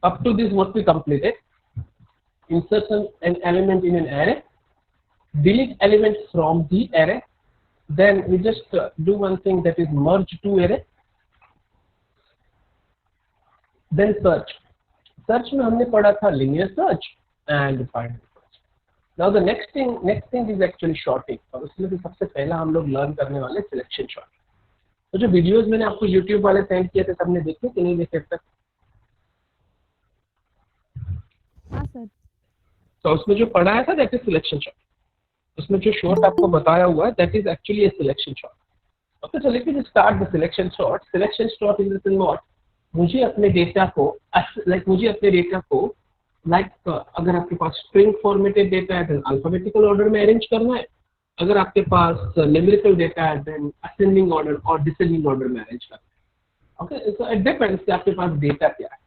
Up to this what we completed: insert an element in an array, delete elements from the array, then we just do one thing, that is merge two array, then search. Search में हमने पढ़ा था linear search and find search. Now the next thing is actually sorting, और उसमें से सबसे पहला हम लोग लर्न करने वाले सिलेक्शन सॉर्ट. तो जो वीडियोस मैंने आपको YouTube वाले सेंड किए थे सबने देखे कि नहीं देखे तक? हाँ सर. तो उसमें जो पढ़ाया था दैट इज सिलेक्शन सॉर्ट. उसमें जो शॉर्ट आपको बताया हुआ है that is actually a selection sort. Okay, so let me just start the selection sort. Selection sort is nothing more. मुझे अपने डेटा को अगर आपके पास स्ट्रिंग फॉर्मेटेड डेटा है तो अल्फाबेटिकल ऑर्डर में अरेंज करना है. अगर आपके पास न्यूमेरिकल डेटा है देन असेंडिंग ऑर्डर और डिसेंडिंग ऑर्डर में अरेंज करना है. ओके, सो इट डिपेंड्स कि आपके पास डेटा क्या है.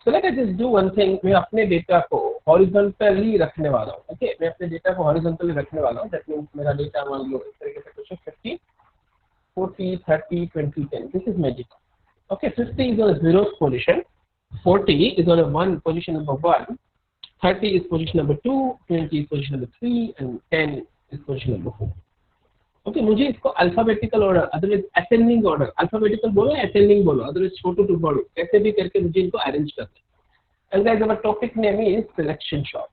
So let us just do one thing. मैं अपने डेटा को हॉरिजॉन्टली रखने वाला हूँ. ओके, मैं अपने डेटा को हॉरिजॉन्टली रखने वाला हूँ. दैट मींस मेरा डेटा मान लो इस तरीके से कुछ 50 40 30 20 10. This is magic. Okay, 50 is on a 0th position, 40 is on a 1 position number 1, 30 is position number 2, 20 is position number 3 and 10 is position number 4. Okay, मुझे इसको alphabetical order, otherwise ascending order, alphabetical बोलो ascending बोलो, otherwise Chhotu to बड़ो, कैसे भी करके मुझे इनको अरेंज करना है. And guys, our topic name is selection sort.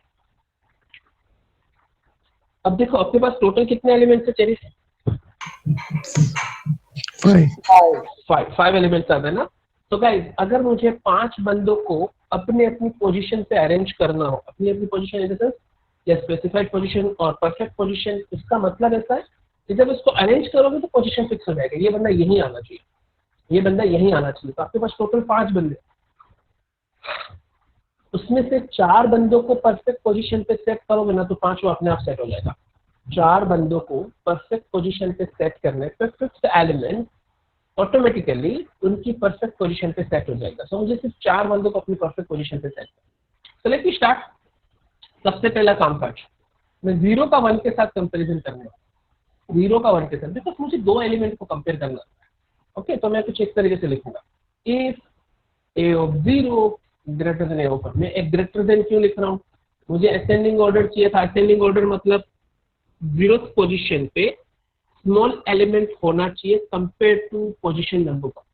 अब देखो आपके पास टोटल कितने एलिमेंट्स है चेरिस? 5 एलिमेंट्स आते हैं ना. तो गाइस अगर मुझे 5 बंदों को अपनी अपनी पोजीशन पे अरेंज करना हो, अपनी अपनी पोजीशन इन द सेंस या स्पेसिफाइड पोजीशन और परफेक्ट पोजीशन, इसका मतलब ऐसा है कि जब इसको अरेंज करोगे तो पोजीशन फिक्स हो जाएगा. ये बंदा यहीं आना चाहिए, ये बंदा यहीं आना चाहिए. तो आपके पास टोटल 5 बंदे, उसमें से 4 बंदों को परफेक्ट पोजीशन पे सेट करोगे ना तो 5 अपने आप सेट हो जाएगा. 4 बंदों को परफेक्ट पोजीशन पे सेट करने पे फिफ्थ एलिमेंट ऑटोमेटिकली उनकी परफेक्ट पोजीशन पे सेट हो जाएगा. सो मुझे सिर्फ 4 बंदों को अपनी परफेक्ट पोजीशन पे सेट करना. So let me start. सबसे पहला काम काज मैं 0 का 1 के साथ कंपैरिजन करने वाला. 0 का 1 के साथ, बिकॉज मुझे 2 एलिमेंट को कंपेयर करना है. ओके, तो मैं कुछ इस तरीके से लिखूंगा, if a of 0 greater than a of 1. मैं एक ग्रेटर देन क्यों लिख रहा हूँ? मुझे असेंडिंग ऑर्डर चाहिए था. असेंडिंग ऑर्डर मतलब 0th पोजीशन पे स्मॉल एलिमेंट होना चाहिए compare to position number 1.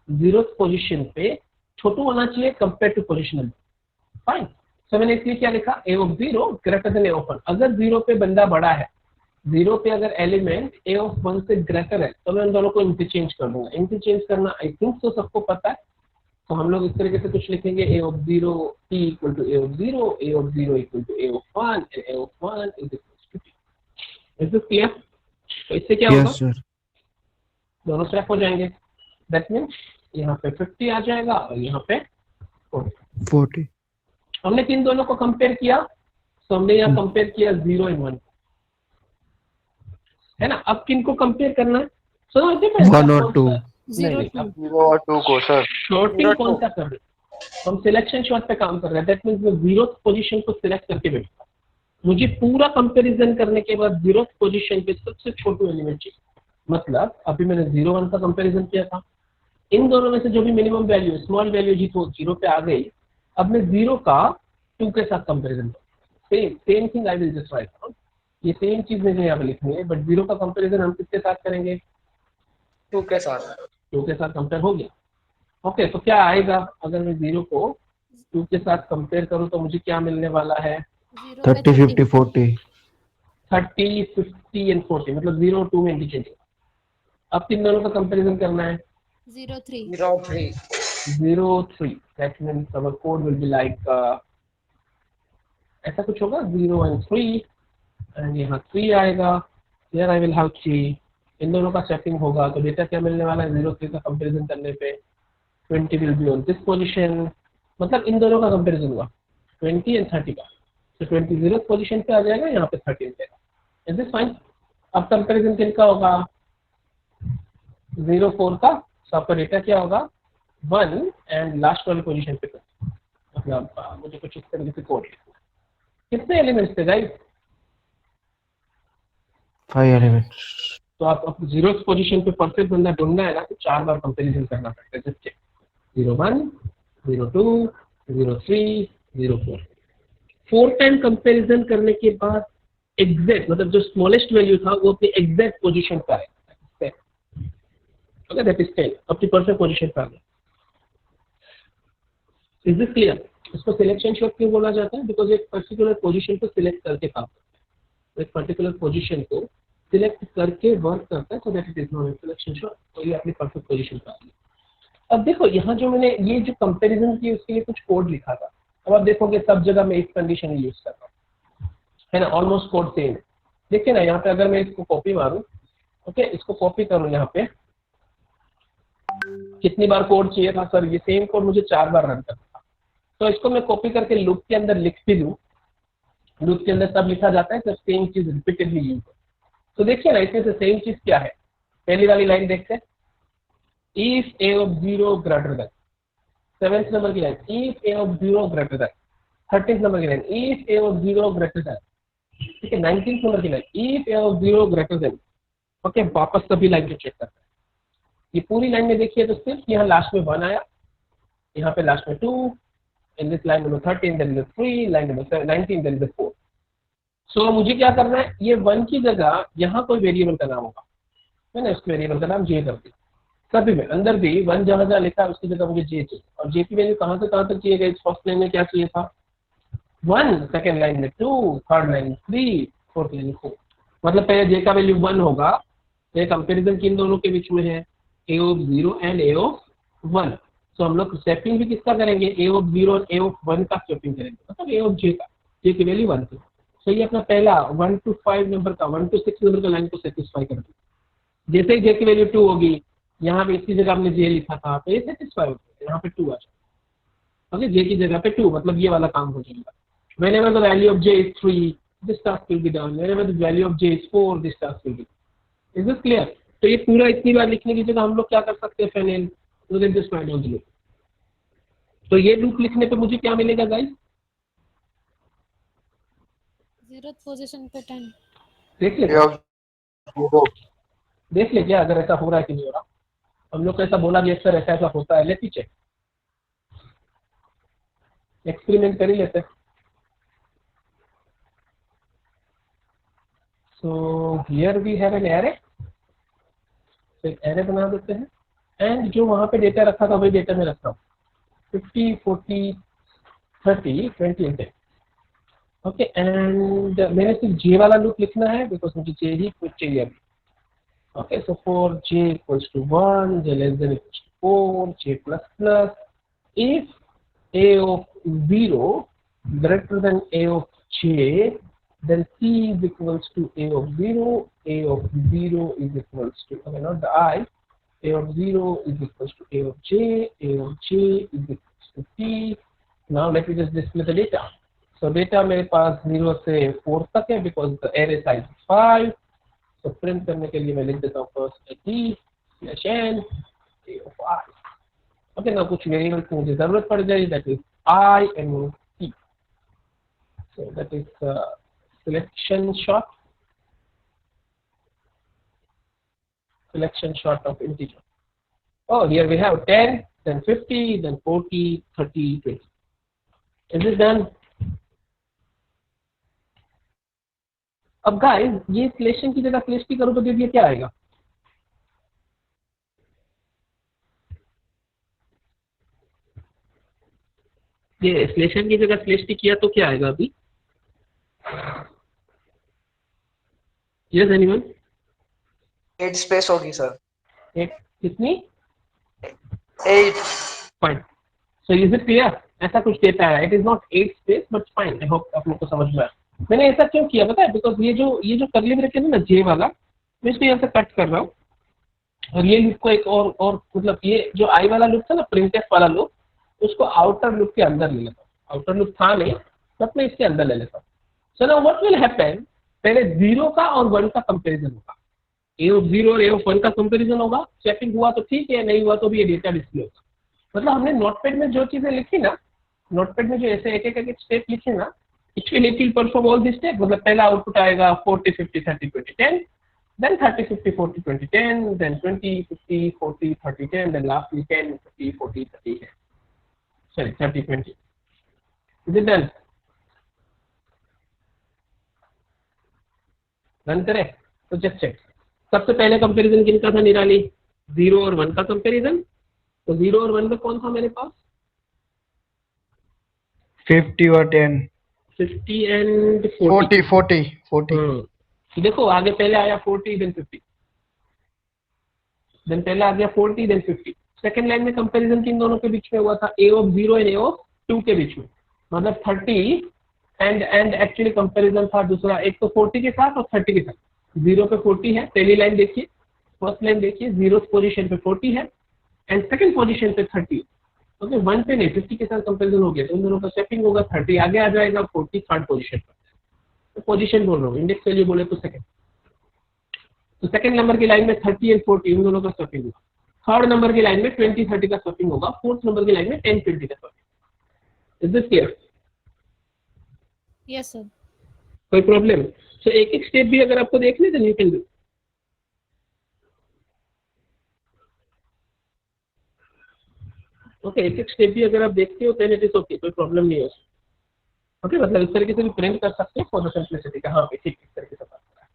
0th position पे छोटू होना चाहिए compare to position number. Fine. So मैंने इसलिए क्या लिखा, a of 0 greater than a of 1. अगर 0 पे बंदा बड़ा है, 0 पे अगर एलिमेंट a of 1 से ग्रेटर है तो मैं उन दोनों को इंटरचेंज कर दूंगा. इंटरचेंज करना आई थिंक तो सबको पता है. तो हम लोग इस तरीके से कुछ लिखेंगे, a of 0 t equal to a of 0, a of 0 equal to a of 1 and a of 1 is equal to t. Is this clear? तो इससे क्या होगा? sir. दोनों स्वैप हो जाएंगे. दैट मीन्स यहाँ पे 50 आ जाएगा और यहाँ पे 40. हमने किन दोनों को कंपेयर किया? तो हमने यहाँ कंपेयर किया 0 and 1, है ना. अब किन को कंपेयर करना है? सो 1 और 2. 0 और 2 को सर. शॉर्टिंग कौन सा कर रहे हैं? हम सिलेक्शन शॉर्ट पे काम कर रहे हैं. दैट मीन्स मैं 0th पोजीशन को सिलेक्ट करके बैठूंगा. मुझे पूरा कंपैरिजन करने के बाद 0th पोजीशन पे सबसे छोटू एलिमेंट चाहिए. मतलब अभी मैंने 0 1 का कंपैरिजन किया था, इन दोनों में से जो भी मिनिमम वैल्यू स्मॉल वैल्यू जी तो 0 पे आ गई. अब मैं 0 का 2 के साथ कंपैरिजन करूंगा. Same thing I will just write down. ये सेम चीज मुझे यहाँ पे लिखनी है, बट 0 का कंपैरिजन हम किसके साथ करेंगे? 2 के साथ. 2 के साथ कंपेयर हो गया. ओके, तो क्या आएगा अगर मैं 0 को 2 के साथ कंपेयर करूं तो मुझे क्या मिलने वाला है? 30 50 40. 30 50 एंड 40. मतलब 0 2 में इंटरचेंज. अब किन दोनों का कंपैरिजन करना है? 0 3. 0 3. That means our code will be like ऐसा कुछ होगा, 0 एंड 3 एंड यहाँ 3 आएगा. Here I will have 3. इन दोनों का सेटिंग होगा तो डेटा क्या मिलने वाला है? 0 3 का कंपैरिजन करने पे 20 will be on this position. मतलब इन दोनों का कंपैरिजन हुआ 20 एंड 30 का. तो 20 0th पोजीशन पे आ जाएगा, यहाँ पे 13 पे. Is this fine? अब कंपैरिजन किनका होगा? 0 4 का. तो आपका डेटा क्या होगा? 1 एंड लास्ट वाली पोजीशन पे. मतलब मुझे कुछ इस तरीके से कोड लिखना. कितने एलिमेंट्स थे गाइस? 5 elements. तो आप 0th पोजीशन पे परफेक्ट बंदा ढूंढना है ना तो 4 बार कंपैरिजन करना पड़ता है. जैसे 0 1 0 2 03, 04। 4 टाइम कंपैरिजन करने के बाद एग्जैक्ट मतलब जो स्मॉलेस्ट वैल्यू था वो अपनी एग्जैक्ट पोजीशन पर है। ओके, दैट इज 10, अपनी परफेक्ट पोजीशन पर आ गया। Is this clear? इसको सिलेक्शन शॉट क्यों बोला जाता है? बिकॉज एक पर्टिकुलर पोजीशन को सिलेक्ट करके काम करता है, एक पर्टिकुलर पोजीशन को सिलेक्ट करके वर्क करता है, so that it is not selection shot. तो ये अपनी परफेक्ट पोजीशन पर आ गया। अब देखो यहाँ जो मैंने ये जो कंपैरिजन की उसके लिए कुछ कोड लिखा था, अब आप देखोगे सब जगह मैं इस कंडीशन यूज कर रहा हूँ, है ना, ऑलमोस्ट कोड सेम है। देखिए ना यहाँ पे अगर मैं इसको कॉपी मारूं, ओके, इसको कॉपी करूं, यहाँ पे कितनी बार कोड चाहिए था सर? ये सेम कोड मुझे 4 बार रन करना था, तो इसको मैं कॉपी करके लूप के अंदर लिख भी दूं। लूप के अंदर तब लिखा जाता है जब सेम चीज रिपीटेडली यूज हो। तो देखिए ना इसमें से सेम चीज क्या है, पहली वाली लाइन देखते हैं, if a of 0 greater than, 7th number की line if a of 0 greater than, 13th number की line if a of 0 greater than, ठीक है, 19th नंबर की line if a of 0 greater than। Okay, वापस सभी line को check करते हैं। ये पूरी लाइन में देखिए तो सिर्फ यहाँ लास्ट में 1 आया, यहाँ पे लास्ट में 2, in this line number 13 there is 3, line number 19 there is 4। So मुझे क्या करना है, ये 1 की जगह यहाँ कोई वेरिएबल का नाम होगा, है ना, उस वेरिएबल का नाम जे कर दिया। सभी में अंदर भी 1 जहाँ जहाँ लिखा है उसकी जगह मुझे जे चाहिए, और जे की वैल्यू कहाँ से कहाँ तक चाहिए गई? फर्स्ट लाइन में क्या चाहिए था? 1, सेकंड लाइन में 2, थर्ड लाइन में 3, फोर्थ लाइन में 4। मतलब पहले जे का वैल्यू 1 होगा, ये कंपैरिजन किन दोनों के बीच में है? a of 0 and a of 1। तो हम लोग स्वैपिंग भी किसका करेंगे? a of 0 और a of 1 का स्वैपिंग करेंगे, मतलब a of j का, j की वैल्यू 1 थी। तो ये अपना पहला 1 to 5 नंबर का, 1 to 6 नंबर का लाइन को सेटिस्फाई कर दिया। जैसे ही j की वैल्यू 2 होगी, यहाँ पे इसकी जगह हमने जे लिखा था, तो ये सेटिस्फाई हो गया, यहाँ पे 2 आ जाएगा। ओके, जे की जगह पे 2, मतलब ये वाला काम हो जाएगा। Whenever the value of j is 3, this task will be done. Whenever the value of j is 4, this task will be done. Is this clear? तो ये पूरा इतनी बार लिखने की जगह हम लोग क्या कर सकते हैं? Final loop. तो ये लूप लिखने पे मुझे क्या मिलेगा गाइस? 0th पोजीशन पे 10। देख ले, देख ले क्या अगर ऐसा हो रहा है कि नहीं हो रहा। हम लोग को ऐसा बोला भी अक्सर ऐसा ऐसा होता है, ले पीछे एक्सपेरिमेंट कर ही लेते हैं। So here we have an array, एक एरे बना देते हैं, एंड जो वहां पे डेटा रखा था वही डेटा में रखता हूँ, 50, 40, 30, 20 एंड 10। ओके, एंड मैंने सिर्फ जे वाला लूप लिखना है बिकॉज मुझे जे ही कुछ चाहिए अभी। Okay, so for J equals to 1, J less than equals to 4, J plus plus, if a of 0 greater than a of j, then c is equals to a of 0, a of 0 is equals to, okay, not the I, a of 0 is equals to a of j is equals to t. Now let me just display the data. So data मेरे पास 0 से 4 तक है because the array size is 5. So print करने के लिए मैं लिख देता हूँ first t slash n a of I. Okay, ना कुछ वेरिएबल की मुझे जरूरत पड़ जाए, that is I and T. So that is selection shot of integer. Oh, here we have 10, then 50, then 40, 30, 20. Is this done? अब गाइस ये selection की जगह सिलेक्ट करो तो देखिए क्या आएगा। ये सिलेक्शन की जगह सिलेक्ट किया तो क्या आएगा अभी? Yes anyone? 8 स्पेस होगी सर। एक कितनी? 8। Fine. So is it clear? ऐसा कुछ देता है, it is not 8 space but fine. I hope आप लोग को समझ में आया। मैंने ऐसा क्यों किया पता है? बिकॉज ये जो करली ब्रैकेट है ना जे वाला, मैं इसको यहाँ से कट कर रहा हूँ और ये लूप को एक और मतलब ये जो आई वाला लूप था ना, प्रिंटफ वाला लूप, उसको आउटर लूप के अंदर ले लेता हूँ। आउटर लूप था नहीं बट मैं इसके अंदर ले लेता हूँ। So now what will happen, पहले 0 का और 1 का कंपैरिजन होगा, a of 0 और a of 1 का कंपैरिजन होगा। स्वैपिंग हुआ तो ठीक है, नहीं हुआ तो भी ये डेटा डिस्प्ले होगा। मतलब हमने नोटपैड में जो चीजें लिखी ना, नोटपैड में जो ऐसे एक एक स्टेप लिखे ना, it will perform all this step. मतलब पहला आउटपुट आएगा 40, 50, 30, 20, 10, then 30, 50, 40, 20, 10, then 20, 50, 40, 30, 10, then lastly 10, 50, 40, 30, 10. Sorry, 30, 20. Is it done? Run करें तो जस्ट चेक। सबसे पहले कंपैरिजन किनका था निराली? 0 और 1 का कंपैरिजन। तो 0 और 1 में कौन था मेरे पास? 50 और 10 50 एंड 40। 40 देखो आगे पहले आया 40 देन 50, देन पहले आ गया 40 देन 50। सेकंड लाइन में कंपैरिजन किन दोनों के बीच में हुआ था? a of 0 and a of 2 के बीच में, मतलब 30 एंड एक्चुअली कंपैरिजन था दूसरा, एक तो 40 के साथ और 30 के साथ। 0 पे 40 है, पहली लाइन देखिए, फर्स्ट लाइन देखिए, 0 पोजीशन पे 40 है एंड सेकंड पोजीशन पे 30। ओके, 1 पे नहीं 50 के साथ कंपैरिजन हो गया, तो इन दोनों का स्वैपिंग होगा, 30 आगे आ जाएगा, 40 थर्ड पोजीशन पर। तो पोजीशन बोल रहा हूँ, इंडेक्स वैल्यू बोले तो सेकंड। तो सेकंड नंबर की लाइन में 30 एंड 40 इन दोनों का स्वैपिंग होगा। थर्ड नंबर की लाइन में 20 30 का स्वैपिंग होगा। फोर्थ नंबर की लाइन में 10 20 का swapping. Is this clear? Yes, sir. कोई प्रॉब्लम? सो एक एक स्टेप भी अगर आपको देखने तो यू कैन डू। ओके, एक एक स्टेप भी अगर आप देखते हो देन इट इज ओके, कोई प्रॉब्लम नहीं है। ओके, मतलब इस तरीके से भी प्रिंट कर सकते हैं फॉर द सिंपलिसिटी का। हाँ ठीक, इस तरीके से बात कर रहा है।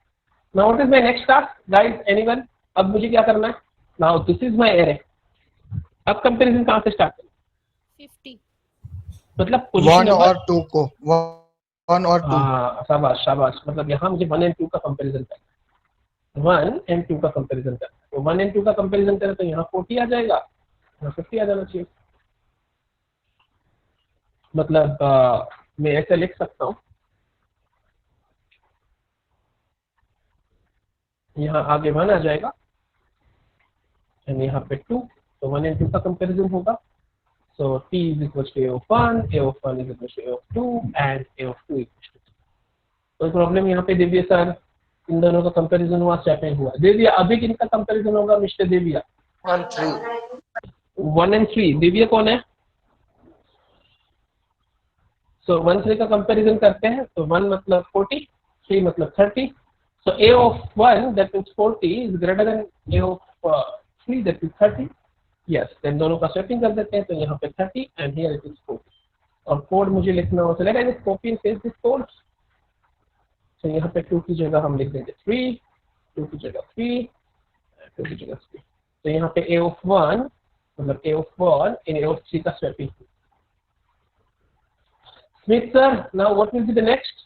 Now what is my next task guys, anyone? अब मुझे क्या करना है? Now this is my array. अब कंपैरिजन कहां से स्टार्ट करें? 50. मतलब पोजीशन 1 नंबर। और 2 को 1 और 2 हाँ शाबाश शाबाश, मतलब यहाँ मुझे 1 एंड 2 का कंपैरिजन करना है। 1 एंड 2 का कंपैरिजन करना है। तो 1 एंड 2 का कंपैरिजन करें तो यहाँ 40 आ जाएगा, यहाँ 50 आ जाना चाहिए। मतलब मैं ऐसे लिख सकता हूँ, यहाँ आगे 1 आ जाएगा एंड यहाँ पे 2, तो 1 एंड 2 का कंपैरिजन होगा। So T is equal to A of 1, A of 1 is equal to A of 2 and A of 2 is equal to 2। कोई प्रॉब्लम यहाँ पे देविया सर? इन दोनों का कंपैरिजन हुआ, स्वैपिंग हुआ। देविया अभी किनका कंपैरिजन होगा मिस्टर देविया? 1 3 1 एंड 3। देविया कौन है? सो 1 3 का कंपैरिजन करते हैं, तो 1 मतलब 40, 3 मतलब 30। So A of 1 that means 40 is greater than A of 3 that is 30। Yes, then दोनों का स्वैपिंग कर देते हैं, तो यहाँ पे 30 एंड हियर इट इज 40। और कोड मुझे लिखना हो तो let us copy and paste this code. तो यहाँ पे 2 की जगह हम लिख देंगे 3, 2 की जगह 3, 2 की जगह 3। तो यहाँ पे A of 1 मतलब A of 1 in A of 3 का swapping. Smith sir, now what will be the next?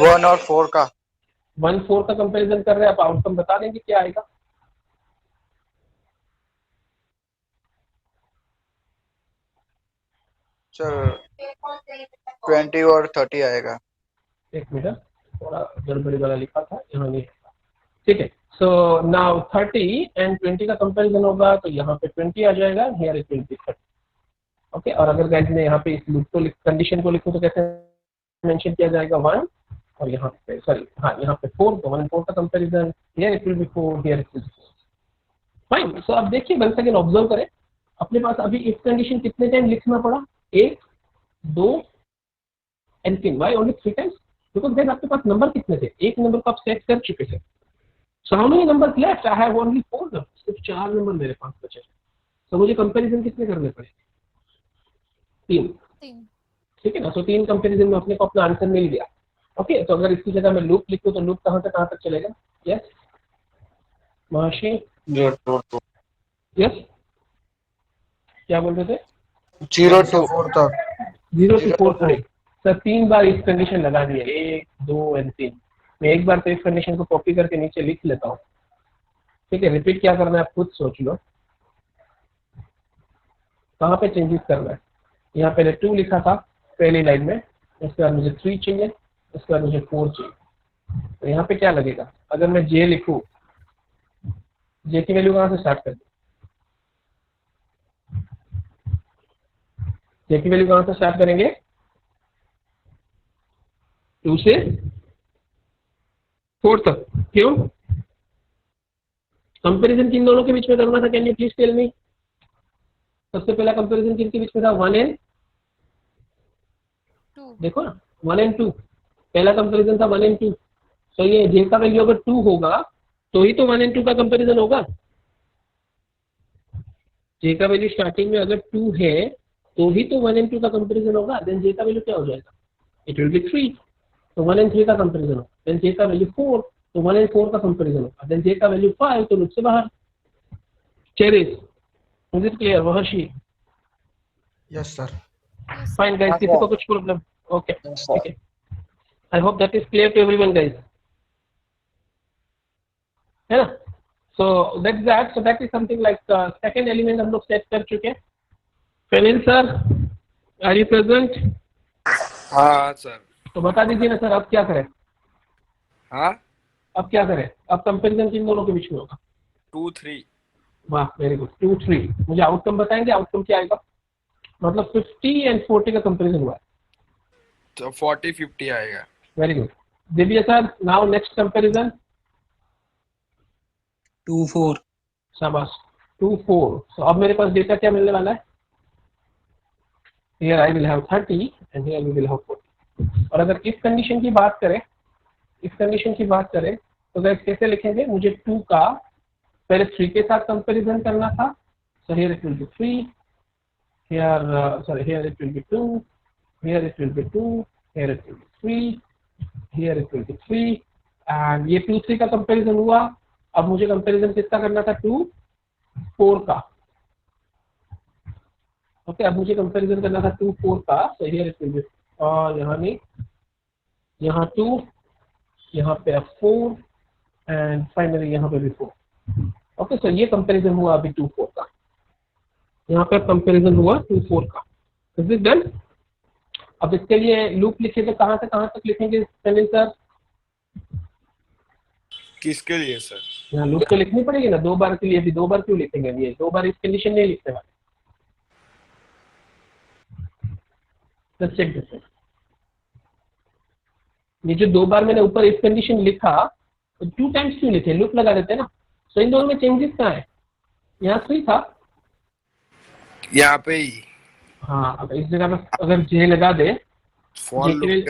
One और 4 का 1 4 का कंपैरिजन कर रहे हैं, आप आउटकम बता देंगे क्या आएगा? सर 20 और 30 आएगा। एक मिनट, थोड़ा गड़बड़ी वाला लिखा था, यहाँ नहीं। ठीक है, सो नाउ 30 एंड 20 का कंपैरिजन होगा, तो यहाँ पे 20 आ जाएगा, हियर इज 20 30। ओके, और अगर गाइस ने यहाँ पे इस लूप को कंडीशन को लिखूं तो कैसे मेंशन किया जाएगा? 1 और यहाँ पे सॉरी, हाँ यहाँ पे 4, तो 1 एंड 4 का comparison, here it will be 4, here it will be 4। Fine. So अब देखिए, वंस अगेन ऑब्जर्व करें, अपने पास अभी इफ कंडीशन कितने टाइम लिखना पड़ा? 1 2 and 3। Why only 3 times? Because guys आपके पास नंबर कितने थे? एक नंबर को आप सेट कर चुके थे। So how many numbers left? I have only 4 numbers, सिर्फ 4 नंबर मेरे पास बचे। तो मुझे कंपैरिजन कितने करने पड़े? 3। 3. ठीक है ना? तो 3 कंपैरिजन में अपने को अपना आंसर मिल गया। ओके, तो अगर इसकी जगह मैं लूप लिखूं तो लूप कहां से कहां तक चलेगा? यस महर्षि? यस, क्या बोल रहे थे? 0 to 4 तक 0 to 4 तक। सर 3 बार इस कंडीशन लगा दी है, 1 2 एंड 3। मैं एक बार तो इस कंडीशन को कॉपी करके नीचे लिख लेता हूँ। ठीक है, रिपीट क्या करना है आप खुद सोच लो, कहाँ पे चेंजेस करना है। यहाँ पहले 2 लिखा था पहली लाइन में, इसके बाद मुझे 3 चाहिए, इसके बाद मुझे 4 चाहिए। तो यहाँ पे क्या लगेगा? अगर मैं जे लिखूं, जे की वैल्यू कहाँ से स्टार्ट कर दूं? जे की वैल्यू कहाँ से स्टार्ट करेंगे? 2 से 4 तक। क्यों? कंपैरिजन किन दोनों के बीच में करना था? Can you please tell me? सबसे पहला कंपैरिजन किनके बीच में था? 1 एंड 2. देखो ना, 1 एंड 2 पहला कंपैरिजन था, 1 एंड 2। तो ये जे का वैल्यू अगर 2 होगा तो ही तो 1 एंड 2 का कंपैरिजन होगा। जे का वैल्यू स्टार्टिंग में अगर 2 है तो ही तो 1 एंड 2 का कंपैरिजन होगा, देन जे का वैल्यू क्या हो जाएगा, इट विल बी 3, तो 1 एंड 3 का कंपैरिजन होगा, देन जे का वैल्यू 4 तो 1 एंड 4 का कंपैरिजन होगा, देन जे का वैल्यू 5 तो लूप से बाहर। चेरिस, इज इट क्लियर वहशी? Yes, sir. Yes, fine guys, किसी को कुछ प्रॉब्लम? ओके ठीक है, I hope that is clear to everyone guys, है ना? So that is something like second element हम लोग सेट कर चुके हैं। Fenil sir, are you present? हाँ सर। तो बता दीजिए ना सर, अब क्या करें? हाँ, अब क्या करें? अब कंपैरिजन किन दोनों के बीच में होगा? 2 3। वाह, वेरी गुड, 2 3। मुझे आउटकम बताएंगे, आउटकम क्या आएगा? मतलब 50 एंड 40 का कंपैरिजन हुआ है, तो 40 50 आएगा। Very good. Divya sir, now next comparison. 2 4. शाबाश, 2 4। तो अब मेरे पास डेटा क्या मिलने वाला है? Here I will have 30 and here we will have 40। और अगर इस कंडीशन की बात करें, तो गाइस कैसे लिखेंगे? मुझे 2 का पहले 3 के साथ कंपैरिजन करना था, so here it will be 3, here it will be 2, here it will be 2, here it will be 3, here it will be 3, and ये 2 3 का कंपैरिजन हुआ। अब मुझे कंपैरिजन किसका करना था? 2 4 का। ओके, अब मुझे कंपैरिजन करना था 2 4 का, so here it will be और यहाँ नहीं, यहाँ 2, यहाँ पे 4 एंड फाइनली यहाँ पे भी 4। ओके, सो ये कंपैरिजन हुआ अभी 2 4 का, यहाँ पे कंपैरिजन हुआ 2 4 का। Is it done? अब इसके लिए लूप लिखे तो कहाँ से कहाँ तक लिखेंगे सनील सर? किसके लिए सर? यहाँ लूप तो लिखनी पड़ेगी ना 2 बार के लिए भी। 2 बार क्यों लिखेंगे? ये 2 बार इस कंडीशन नहीं लिखने वाले। Let's check this. ये जो 2 बार मैंने ऊपर इस कंडीशन लिखा, तो 2 टाइम्स क्यों लिखे? लूप लगा देते हैं ना। सो इन दोनों में चेंजेस कहाँ है? यहाँ 3 था, यहाँ पे ही हाँ। अब इस जगह पे अगर जे लगा दे, फॉर जे की लूप।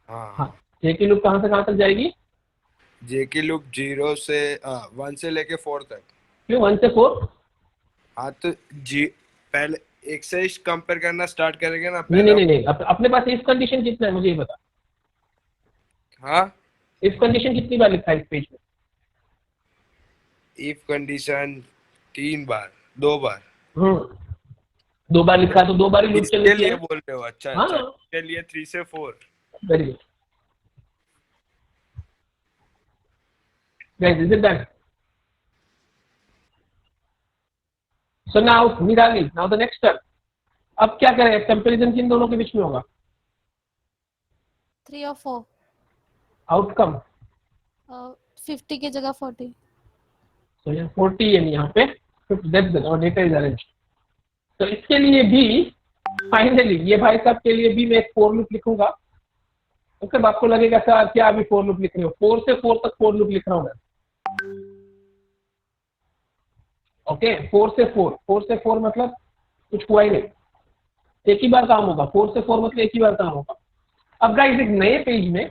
हाँ, जे की लूप कहाँ से कहाँ तक जाएगी? जे की लूप 0 से 1 से लेके 4 तक। क्यों 1 से 4? हाँ, तो जी पहले एक से कंपेयर करना स्टार्ट करेंगे ना नहीं पहले। नहीं नहीं, अपने पास इफ कंडीशन कितना है मुझे ये बता। हाँ, इफ कंडीशन कितनी बार लिखा है इस पेज में? इफ कंडीशन 3 बार, 2 बार। 2 बार लिखा, तो 2 बार ही लूप इसके चलनी लिए है। बोल रहे हो? अच्छा हाँ। अच्छा, इसके लिए 3 से 4। Very good guys, is it done? So now निराली, नाउ द नेक्स्ट स्टेप। अब क्या करें? कंपैरिजन किन दोनों के बीच में होगा? 3 और 4, आउटकम 50 की जगह 40। तो यहाँ 40 है, यहाँ पे 50 और डेटा इज अरेंज। तो इसके लिए भी फाइनली ये भाई साहब के लिए भी मैं एक फॉर लूप लिखूंगा। ओके, आपको लगेगा सर क्या अभी फॉर लूप लिख रहे हो? 4 से 4 तक फॉर लूप लिख रहा हूं मैं। ओके, 4 से 4 मतलब कुछ हुआ ही नहीं, एक ही बार काम होगा। 4 से 4 मतलब एक ही बार काम होगा। अब गाइस एक नए पेज में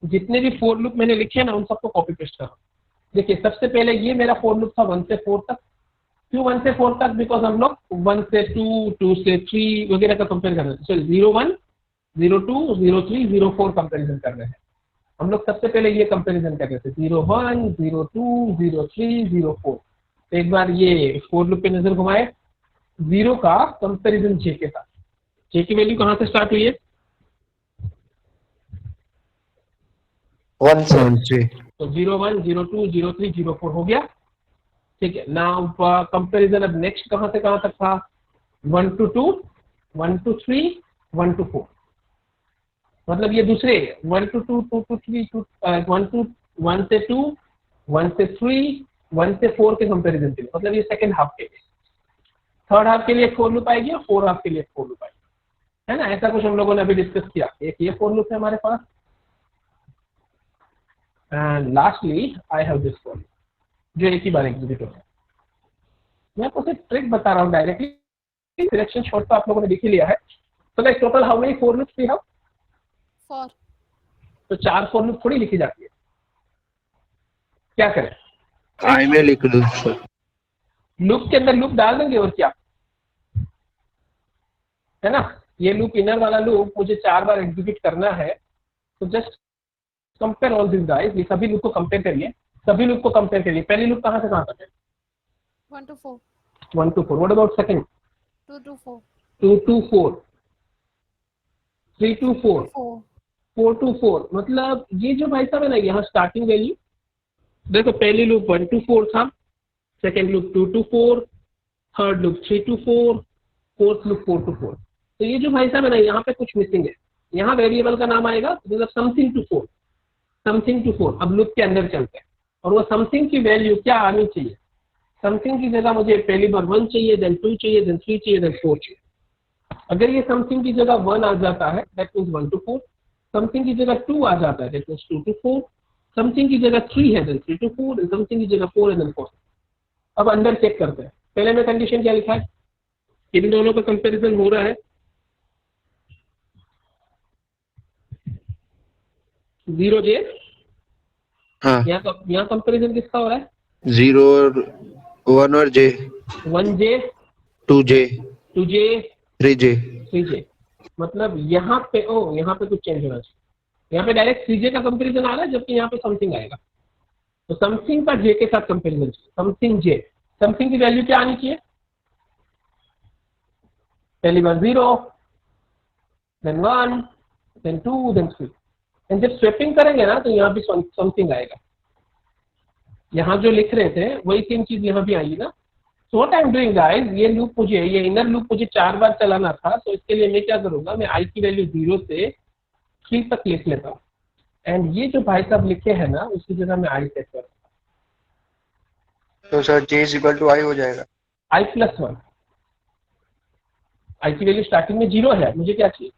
जितने भी फॉर लूप मैंने लिखे हैं ना, उन सबको कॉपी पेस्ट करो। देखिए, सबसे पहले ये मेरा फॉर लूप था 1 से 4 तक। क्यों 1 से 4 तक? बिकॉज हम लोग 1 से 2, 2 से 3 वगैरह का कंपेयर कर रहे थे। 01, 02, 03, 04 कंपेरिजन कर रहे हैं हम लोग। सबसे पहले ये कंपेरिजन कर रहे थे 01, 02, 03, 04। तो एक बार ये फॉर लूप पे नजर घुमाए, 0 का कंपेरिजन जे के साथ। जे की वैल्यू कहाँ से स्टार्ट हुई है? 1 से. तो 01, 02, 03, 04 हो गया। ठीक है, नाउ कंपैरिजन अब नेक्स्ट कहां से कहां तक था? 1 to 2, 1 to 3, 1 to 4। मतलब ये दूसरे 1 to 2, 2 to 3, 1 से 2, 1 से 3, 1 से 4 के कंपैरिजन के लिए। मतलब ये सेकंड हाफ के लिए। थर्ड हाफ के लिए फॉर लूप आएगी और फोर्थ हाफ के लिए फॉर लूप आएगी, है ना? ऐसा कुछ हम लोगों ने अभी डिस्कस किया। एक ये फॉर लूप है हमारे पास, and lastly I have this for loop जो एक ही बार एग्जीक्यूट होता है। मैं आपको सिर्फ ट्रिक बता रहा हूँ डायरेक्टली। सिलेक्शन शॉर्ट तो आप लोगों ने देख ही लिया है। तो like total how many for loops we have? 4। तो 4 फॉर लूप थोड़ी लिखी जाती है। क्या करें? I में लिख दो सर. लूप के अंदर लूप डाल देंगे और क्या है ना। ये लूप इनर वाला लूप मुझे 4 बार एग्जीक्यूट करना है, तो just compare all this guys. ये सभी लूप को कंपेयर करिए, सभी लूप को कंपेयर करिए। पहली लूप कहाँ से कहाँ तक है? 1 to 4, 1 to 4। What about second? 2 to 4, 2 to 4, 3 to 4, 4, 4 to 4। मतलब ये जो भाई साहब है ना, यहाँ स्टार्टिंग वैल्यू देखो, पहली लूप 1 to 4 था, second loop 2 to 4, third loop 3 to 4, fourth loop 4 to 4। तो ये जो भाई साहब है ना, यहाँ पे कुछ मिसिंग है। यहाँ वेरिएबल का नाम आएगा मतलब समथिंग टू 4, समथिंग टू 4। अब लूप के अंदर चलते हैं और वो समथिंग की वैल्यू क्या आनी चाहिए। समथिंग की जगह मुझे पहली बार 1 चाहिए, देन 2 चाहिए, देन 3 चाहिए, देन 4 चाहिए। अगर ये समथिंग की जगह 1 आ जाता है दैट मीन्स 1 to 4, समथिंग की जगह 2 आ जाता है दैट मीन्स 2 to 4, समथिंग की जगह 3 है देन 3 to 4, एंड समथिंग की जगह 4 है देन 4। अब अंदर चेक करते हैं। पहले में कंडीशन क्या लिखा है, इन दोनों का कंपैरिजन हो रहा है 0j। हाँ, यहाँ कंपैरिजन किसका हो रहा है? 0 और 1 और J, 1j, 2J, 2j, 3J। 3j। मतलब यहाँ पे यहाँ पे कुछ चेंज होना चाहिए। यहाँ पे डायरेक्ट 3j का कंपैरिजन आ रहा है, जबकि यहाँ पे समथिंग आएगा। तो समथिंग का j के साथ कंपैरिजन चाहिए, समथिंग j। समथिंग की वैल्यू क्या आनी चाहिए? पहली बार 0, देन 1, देन 2, देन 3। एंड जब स्वैपिंग करेंगे ना तो यहाँ भी समथिंग आएगा। यहाँ जो लिख रहे थे वही सेम चीज यहाँ भी आएगी ना। So what I am doing guys, ये लूप मुझे, ये इनर लूप मुझे 4 बार चलाना था, तो इसके लिए मैं क्या करूंगा, मैं i की वैल्यू 0 से 3 तक लिख लेता हूँ। एंड ये जो भाई साहब लिखे हैं ना, उसकी जगह मैं i सेट करूँगा, तो sir j is equal to i हो जाएगा। i+1। i की वैल्यू स्टार्टिंग में 0 है, मुझे क्या चाहिए?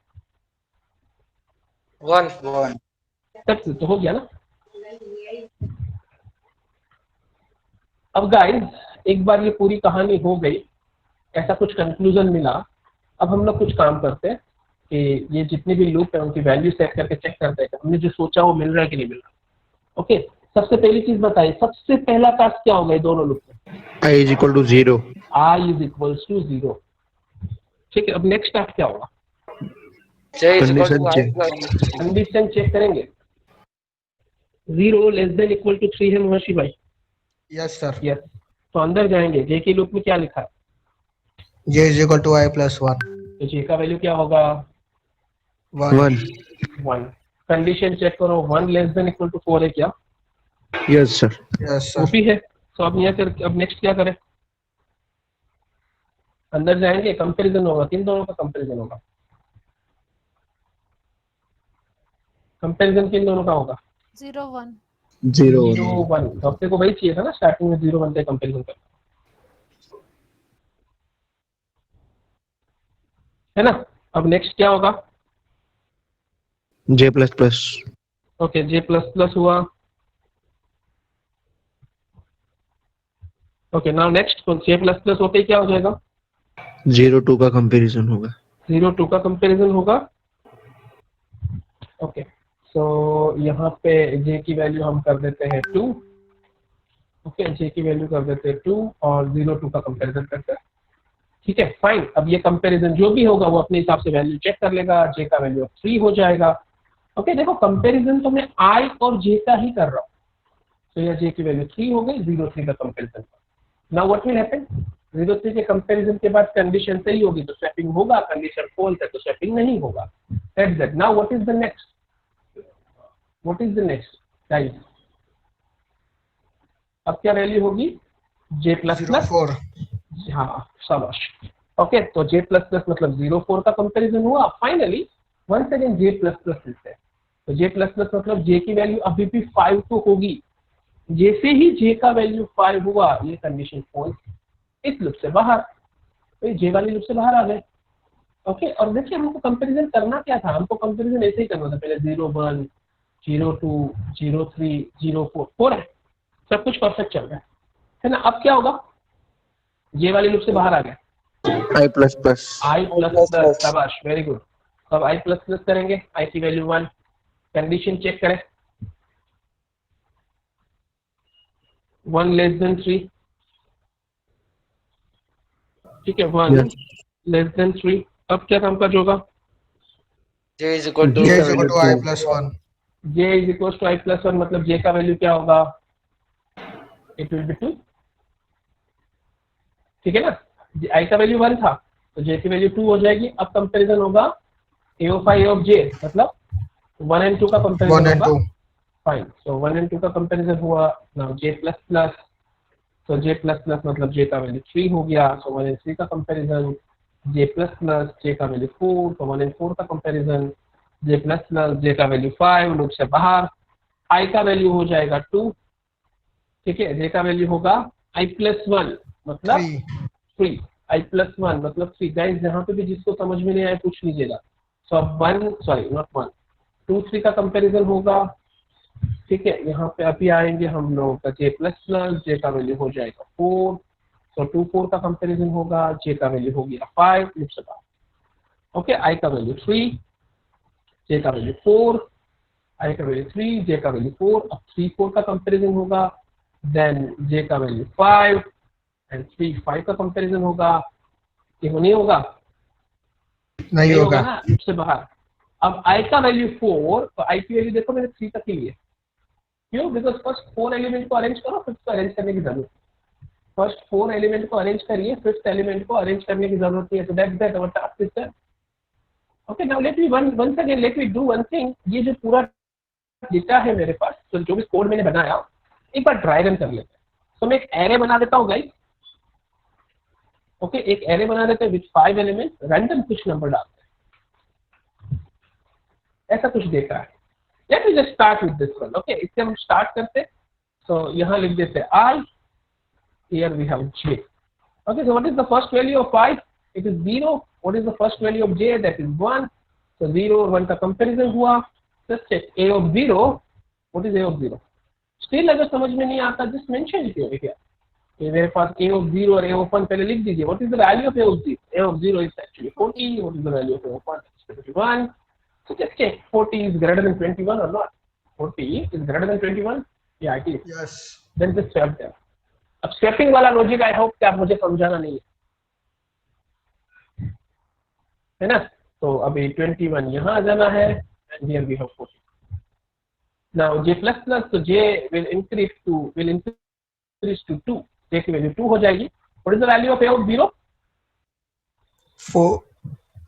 1 तब तो हो गया ना। अब गाइस एक बार ये पूरी कहानी हो गई, ऐसा कुछ कंक्लूजन मिला। अब हम लोग कुछ काम करते हैं कि ये जितने भी लूप है उनकी वैल्यू सेट करके चेक करते हैं कि हमने जो सोचा वो मिल रहा है कि नहीं मिल रहा। ओके, सबसे पहली चीज बताइए, सबसे पहला टास्क क्या होगा दोनों लूप में? I is equal to 0। i is equals to 0। ठीक है, अब नेक्स्ट टास्क क्या होगा? Condition check. कंडीशन चेक करेंगे। 0 लेस देन इक्वल टू 3 है महर्षि भाई? Yes sir. यस। तो अंदर जाएंगे, जे के लूप में क्या लिखा है? j is equal to i+1। तो जे का वैल्यू क्या होगा? 1। 1। कंडीशन चेक करो, 1 लेस देन इक्वल टू 4 है क्या? Yes sir. यस वो सर। भी है। तो अब यहाँ कर, अब नेक्स्ट क्या करें? अंदर जाएंगे, कंपैरिजन होगा, किन दोनों का कंपैरिजन होगा? कंपैरिजन किन दोनों का होगा? 0 1, 0 1। तो अपने को वही चाहिए था ना, स्टार्टिंग में 0 1 से कंपैरिजन करना है ना। अब नेक्स्ट क्या होगा? J++। ओके, j++ हुआ। ओके, नाउ नेक्स्ट j++ होते ही क्या हो जाएगा? 0 2 का कंपैरिजन होगा। 0 2 का कंपैरिजन होगा। ओके, सो यहाँ पे j की वैल्यू हम कर देते हैं 2। ओके, j की वैल्यू कर देते हैं 2 और 0 2 का कंपैरिजन करते हैं। ठीक है, फाइन। अब ये कंपैरिजन जो भी होगा वो अपने हिसाब से वैल्यू चेक कर लेगा, j का वैल्यू 3 हो जाएगा। ओके, देखो कंपैरिजन तो मैं i और j का ही कर रहा हूँ, तो यह j की वैल्यू 3 हो गई, 0 3 का comparison. Now what will happen? 0 3 के कंपैरिजन के बाद कंडीशन सही होगी तो स्वैपिंग होगा, कंडीशन फॉल्स है तो स्वैपिंग नहीं होगा। That's it. Now what is the next? What is the next guys? अब क्या वैल्यू होगी? j++। 4। हाँ, शाबाश। ओके, तो j++ मतलब 0 4 का कंपैरिजन हुआ। फाइनली वंस अगेन j++ लिखते हैं, तो j++ मतलब j की वैल्यू अभी भी 5 तो होगी। जैसे ही j का वैल्यू 5 हुआ, ये कंडीशन फॉल्स, इस लूप से बाहर, तो ये j वाली लूप से बाहर आ गए। ओके, और देखिए हमको कंपैरिजन करना क्या था, हमको कंपैरिजन ऐसे ही करना था। पहले 0 1, 0 2, 0 3, 0 4, 4 है, सब कुछ परफेक्ट चल रहा है ना। अब क्या होगा? j वाली लूप से बाहर आ गए, I++। शाबाश, वेरी गुड। अब i++ करेंगे, i की वैल्यू 1। कंडीशन चेक करें, 1 लेस देन 3, ठीक है 1 Yes. Less than 3। अब क्या काम काज होगा? J is equal to J J का is equal value to I 2 plus 1. j is equal to I plus 1, मतलब j का वैल्यू क्या होगा? It will be 2। ठीक है ना, i का वैल्यू 1 था तो j की वैल्यू 2 हो जाएगी। अब कंपैरिजन होगा a of i of j, मतलब 1 and 2 का 1 कंपैरिजन and होगा। 2. फाइन, सो 1 and 2 का कंपैरिजन हुआ। नाउ j प्लस प्लस, तो j प्लस प्लस मतलब j का वैल्यू 3 हो गया। सो 1 and 3 का comparison, j plus plus j का वैल्यू 4, तो 1 and 4 का comparison, j plus plus j का वैल्यू 5, लूप से बाहर। i का वैल्यू हो जाएगा 2। ठीक है, j का वैल्यू होगा i प्लस 1 मतलब 3. 3, i प्लस 1 मतलब 3। गाइस यहाँ पे भी जिसको समझ में नहीं आया पूछ लीजिएगा। सो अब 1 सॉरी नॉट 1 2 3 का कंपैरिजन होगा। ठीक है, यहाँ पे अभी आएंगे हम लोग का j प्लस प्लस j का वैल्यू हो जाएगा 4। तो 2 4 का कंपैरिजन होगा, j का वैल्यू हो गया 5 लूप से बाहर। ओके, i का वैल्यू 3, j का वैल्यू 4, i का वैल्यू 3, j का वैल्यू 4। अब 3 4 का कंपैरिजन होगा, देन j का वैल्यू 5 एंड 3 5 का कंपैरिजन होगा। ये नहीं होगा, नहीं होगा. ना लूप से बाहर। अब i का वैल्यू 4, तो i की वैल्यू देखो मैंने 3 तक ही लिए। क्यों? बिकॉज फर्स्ट 4 एलिमेंट को अरेंज करो, फिफ्थ को अरेंज करने की जरूरत। फर्स्ट 4 एलिमेंट को अरेंज करिए, फिफ्थ एलिमेंट को अरेंज करने की जरूरत नहीं है। तो that our task is done. Okay, now let me once again let me do one thing. ये जो पूरा डेटा है मेरे पास, तो जो भी कोड मैंने बनाया एक बार ड्राई रन कर लेते हैं। तो मैं एक एरे बना देता हूँ गाइस। ओके, एक एरे बना देते हैं विद 5 एलिमेंट, रैंडम कुछ नंबर डालते हैं, ऐसा कुछ डेटा है। Let me just start with this one. Okay, इससे हम स्टार्ट करते हैं। तो यहाँ लिख देते हैं I, here we have j. Okay, so what is the first value of I? It is 0. What is the first value of j? That is 1. So 0 और 1 का कंपैरिजन हुआ। Just check a of 0. What is a of 0? Still अगर समझ में नहीं आता just mention it here. ये मेरे पास a of 0 और a of 1 पहले लिख दीजिए। What is the value of a of 0? A of 0 is actually 40. What is the value of a of 1? It's 21. So just check 40 is greater than 21 or not. 40 is greater than 21. Yeah, it is. Yes. Then just swap them. अब swapping वाला logic I hope कि आप मुझे समझाना नहीं है ना। तो अभी 21 यहाँ आ जाना है एंड हियर वी हैव 40। नाउ j प्लस प्लस, तो j will increase to 2। j की वैल्यू 2 हो जाएगी। What is the value of a of 0?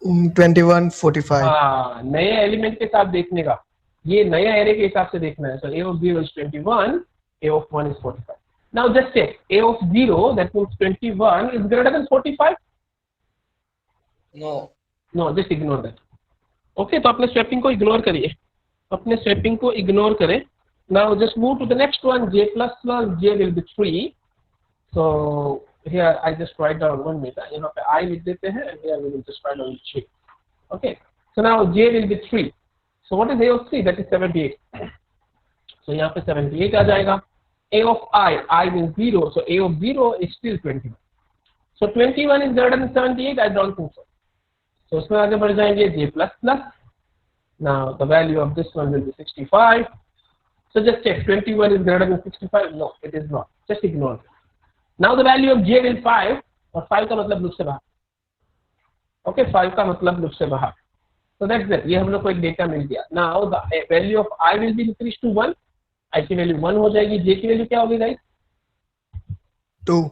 21 45. हाँ, नए एलिमेंट के साथ देखने का, ये नया एरे के हिसाब से देखना है। तो a of 0 is 21, a of 1 is 45. Now just check a of 0, that means 21 is greater than 45. No, just ignore that. Okay, तो अपने स्वैपिंग को इग्नोर करिए, अपने स्वैपिंग को इग्नोर करें। Now just move to the next one. j plus plus j will be 3. So here I just write down 1 meter. यहाँ पे I लिख देते हैं and here we will just write down 3. Okay, so now j will be 3. So what is a of 3? That is 78. So यहाँ पे 78 आ जाएगा। a of I means 0, so a of 0 is still 21. So 21 is greater than 78? I don't think so. So उसमें आगे बढ़ जाएंगे j plus plus. Now the value of this one will be 65. So just check 21 is greater than 65? No, it is not. Just ignore it. Now the value of j will 5, और 5 का मतलब loop से बाहर। Okay, 5 का मतलब loop से बाहर। So that's it. ये हम लोग को एक डेटा मिल गया। Now the value of I will be increased to 1. I की वैल्यू 1 हो जाएगी। j की वैल्यू क्या होगी गाइस? 2.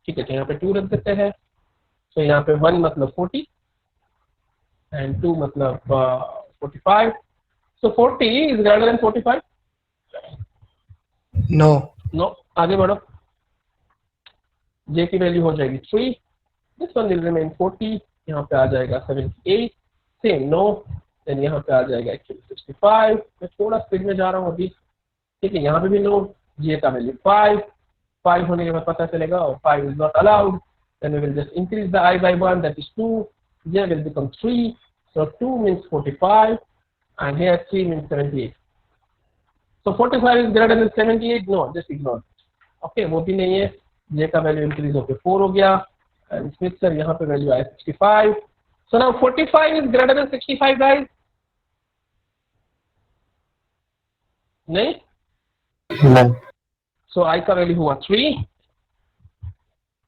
ठीक है, तो यहाँ पे 2 रख देते हैं। तो यहाँ पे 1 मतलब 40 एंड 2 मतलब 45। So 40 is greater than 45? No. No, आगे बढ़ो। j की वैल्यू हो जाएगी 3, दिस वन विल रिमेन 40, यहाँ पे आ जाएगा 78, सेम नो, देन यहाँ पे आ जाएगा एक्चुअली 65। मैं थोड़ा स्पीड में जा रहा हूँ अभी। ठीक है, यहाँ पे भी नो, j का वैल्यू 5 होने के बाद पता चलेगा और 5 is not allowed. Then we will just increase the I by 1, that is 2. j will become 3. So 2 means 45 and here 3 means 78. So 45 is greater than 78? No, just ignore it. Okay, वो भी नहीं है। j का value increase होकर 4 हो गया and Smith sir यहाँ पे वैल्यू आया 65. So now 45 is greater than 65 guys? नहीं? No. So I का वैल्यू हुआ 3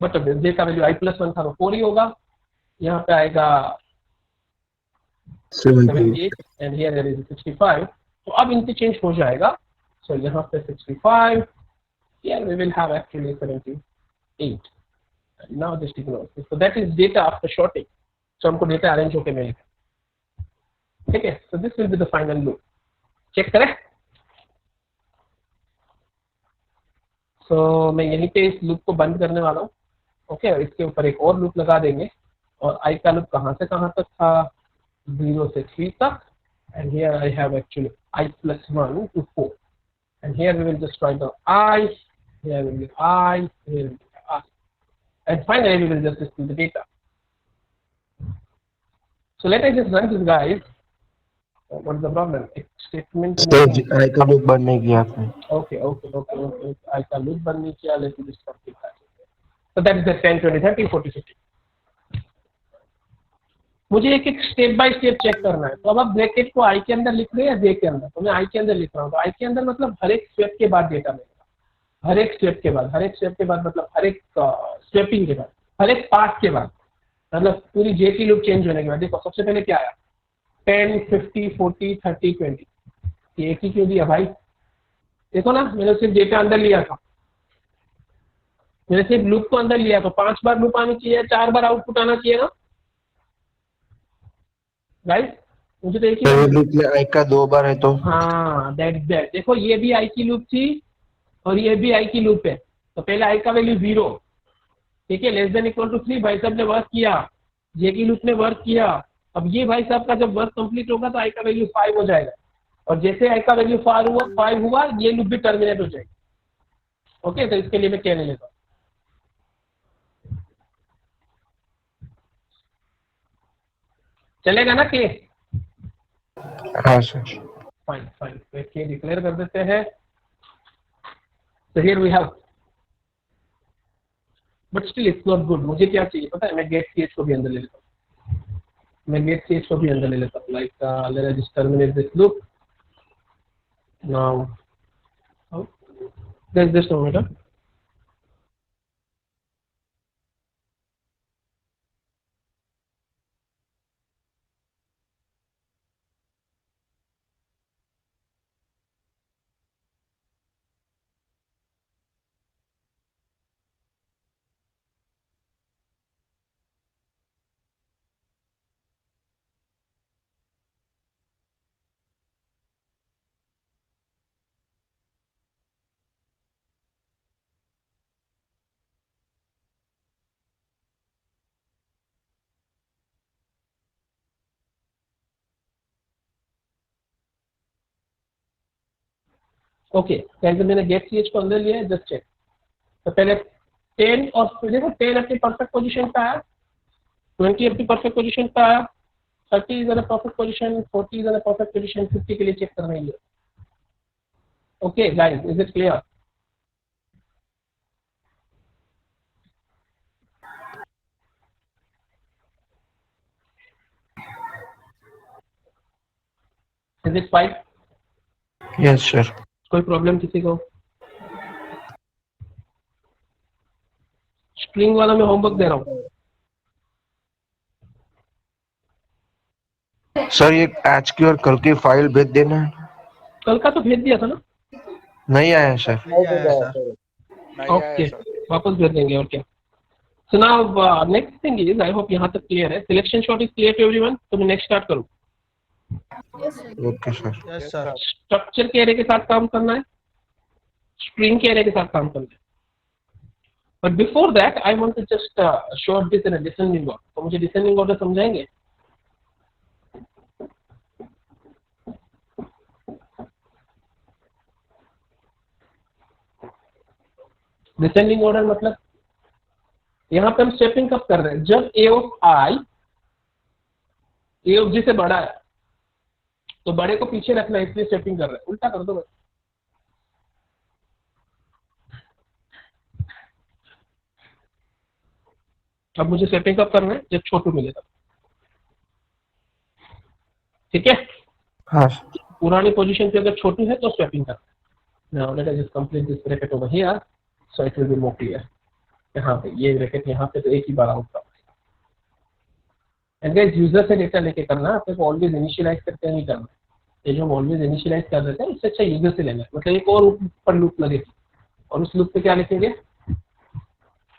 बट जे का वैल्यू i+1 था तो 4 ही होगा, यहाँ पे आएगा 78 एंड हियर देयर इज 65। तो अब इंटरचेंज हो जाएगा, सो यहाँ पे 65, here we will have actually 78 and now just ignore this. So that is data after sorting, so हमको डेटा अरेंज होके मिलेगा, ठीक है। so this will be the final loop, check करें। so मैं यहीं पे इस लूप को बंद करने वाला हूँ, ओके। इसके ऊपर एक और लूप लगा देंगे, और i का लूप कहाँ से कहाँ तक था, 0 से 3 तक, and here I have actually i+1 to 4, and here we will just write down I, here will be I, here will be I, and finally we will just display the data. So let us just run this, guys. What is the problem? एक statement sir I का loop बंद नहीं किया आपने। okay I का loop बंद नहीं किया, let me just complete that. So that is the 10 20 30 40 50। मुझे एक एक स्टेप बाय स्टेप चेक करना है। तो अब आप ब्रैकेट को आई के अंदर लिख रहे हैं या जे के अंदर, तो मैं आई के अंदर लिख रहा हूँ। तो आई के अंदर मतलब हर एक स्टेप के बाद डेटा मिलेगा, हर एक स्टेप के बाद, हर एक स्टेप के बाद मतलब हर एक स्टेपिंग के बाद, हर एक पास के बाद, मतलब पूरी जे की लूप चेंज होने के बाद। देखो सबसे पहले क्या आया, 10 50 40 30 20, ये एक ही क्यों दिया भाई, देखो ना, मैंने सिर्फ डेटा अंदर लिया था, मैंने सिर्फ लूप को अंदर लिया, तो 5 बार लूप आनी चाहिए, 4 बार आउटपुट आना चाहिए ना राइट। मुझे तो एक ही लूप में आई का 2 बार है तो हाँ दैट्स दैट। देखो ये भी आई की लूप थी और ये भी आई की लूप है, तो पहले आई का वैल्यू 0, ठीक है, लेस देन इक्वल टू 3, भाई साहब ने वर्क किया, जे की लूप ने वर्क किया। अब ये भाई साहब का जब वर्क कंप्लीट होगा तो आई का वैल्यू 5 हो जाएगा, और जैसे आई का वैल्यू 5 हुआ ये लूप भी टर्मिनेट हो जाएगी, ओके। तो इसके लिए मैं कहने लेता हूँ, चलेगा ना के? हाँ सर। फाइन फाइन, तो के डिक्लेयर कर देते हैं। So here we have, but still it's not good। मुझे क्या चाहिए पता है, मैं गेट ch को भी अंदर ले लेता हूँ, मैं गेट ch को भी अंदर ले लेता हूँ, like let us just terminate this loop now। There's this moment, okay. कैसे मैंने गेट ch को अंदर लिया है, जस्ट चेक। तो पहले 10 और फिर देखो 10 अपनी परफेक्ट पोजीशन पे आया, 20 अपनी परफेक्ट पोजीशन पे आया, 30 is in perfect position, 40 is in perfect position, 50 के लिए चेक करना है। Okay guys, is it clear? Is it fine? Yes sir. कोई प्रॉब्लम किसी को? स्ट्रिंग वाला मैं होमवर्क दे रहा हूँ सर, ये आज की और कल की फाइल भेज देना है। कल का तो भेज दिया था ना। नहीं आया सर। ओके, वापस भेज देंगे और क्या। So now next thing is, I hope यहाँ तक क्लियर है। Selection sort is clear to everyone, तो मैं नेक्स्ट स्टार्ट करूँ। Okay sir. Yes, sir. Structure के एरे के साथ काम करना है, स्ट्रिंग के एरे के साथ काम करना है, but before that I want to just show this in a descending order. तो मुझे डिसेंडिंग ऑर्डर समझाएंगे? डिसेंडिंग ऑर्डर मतलब यहाँ पे हम स्टेपिंग कब कर रहे हैं, जब a of i a of g से बड़ा है, तो बड़े को पीछे रखना है, इसलिए स्टेपिंग कर रहे हैं। उल्टा कर दो बस। अब मुझे स्टेपिंग कब करना है, जब छोटू मिलेगा, ठीक है। हाँ पुरानी पोजीशन पे अगर छोटू है तो स्टेपिंग करना है। Now let us just complete this bracket over here, so it will be more clear. यहाँ पे ये ब्रैकेट यहाँ पे तो एक ही बार आउट का एंड गाइस यूजर से डेटा लेके करना, आपको ऑलवेज इनिशियलाइज करके नहीं करना। ये जो हम ऑलवेज इनिशियलाइज कर देते हैं इससे अच्छा यूजर से लेना है, मतलब एक और ऊपर लूप लगेगी और उस लूप पे क्या लिखेंगे,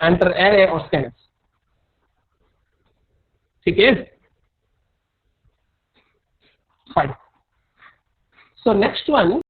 एंटर एरे और स्कैन, ठीक है फाइन। So next one